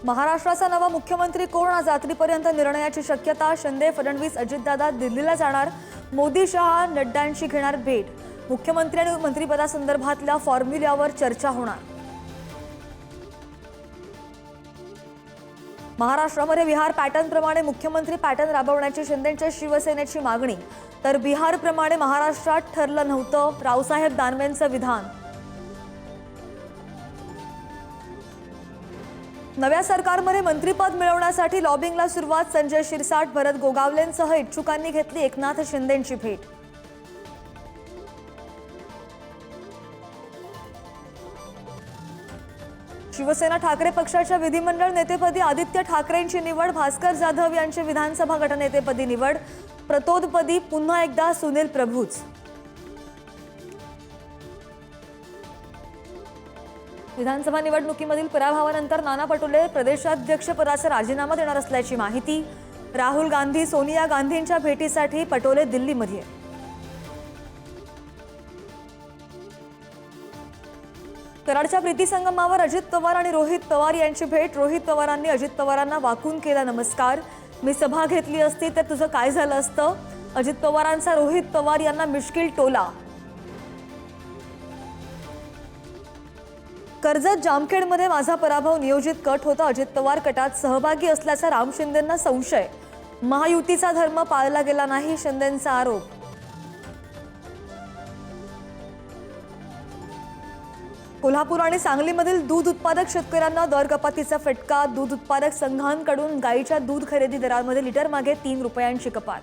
महाराष्ट्राचा नवा मुख्यमंत्री कोण आज रात्रीपर्यंत निर्णयाची शक्यता। शिंदे फडणवीस अजितदादा दिल्लीला जाणार। मोदी शहा नड्डांशी घेणार भेट। मुख्यमंत्री आणि मंत्रिपदासंदर्भातल्या फॉर्म्युल्यावर चर्चा होणार। महाराष्ट्रामध्ये बिहार पॅटर्न प्रमाणे मुख्यमंत्री पॅटर्न राबवण्याची शिंदेंच्या शिवसेनेची मागणी, तर बिहार प्रमाणे महाराष्ट्रात ठरलं नव्हतं, रावसाहेब दानवेंचं विधान। नव्या सरकारमध्ये मंत्रिपद मिळवण्यासाठी लॉबिंगला सुरुवात। संजय शिरसाट, भरत गोगावलेंसह इच्छुकांनी घेतली एकनाथ शिंदेंची भेट। शिवसेना ठाकरे पक्षाच्या विधिमंडळ नेतेपदी आदित्य ठाकरेंची निवड। भास्कर जाधव यांची विधानसभा गटनेतेपदी निवड। प्रतोदपदी पुन्हा एकदा सुनील प्रभूच। विधानसभा निवडणुकीमधील पराभवानंतर नाना पटोले प्रदेशाध्यक्षपदाचा राजीनामा देणार असल्याची माहिती। राहुल गांधी, सोनिया गांधींच्या भेटीसाठी पटोले दिल्लीमध्ये। कराडच्या प्रीती संगमावर अजित पवार आणि रोहित पवार यांची भेट। रोहित पवारांनी अजित पवारांना वाकून केला नमस्कार। मी सभा घेतली असती तर तुझं काय झालं असतं। अजित पवारांचा रोहित पवार यांना मिश्किल टोला। कर्जत जामखेडमध्ये माझा पराभव नियोजित कट होता। अजित पवार कटात सहभागी असल्याचा राम शिंदेंना संशय। महायुतीचा धर्म पाळला गेला नाही, शिंदेंचा आरोप। कोल्हापूर आणि सांगलीमधील दूध उत्पादक शेतकऱ्यांना दर कपातीचा फटका। दूध उत्पादक संघांकडून गाईच्या दूध खरेदी दरामध्ये लिटर मागे 3 रुपयांची कपात।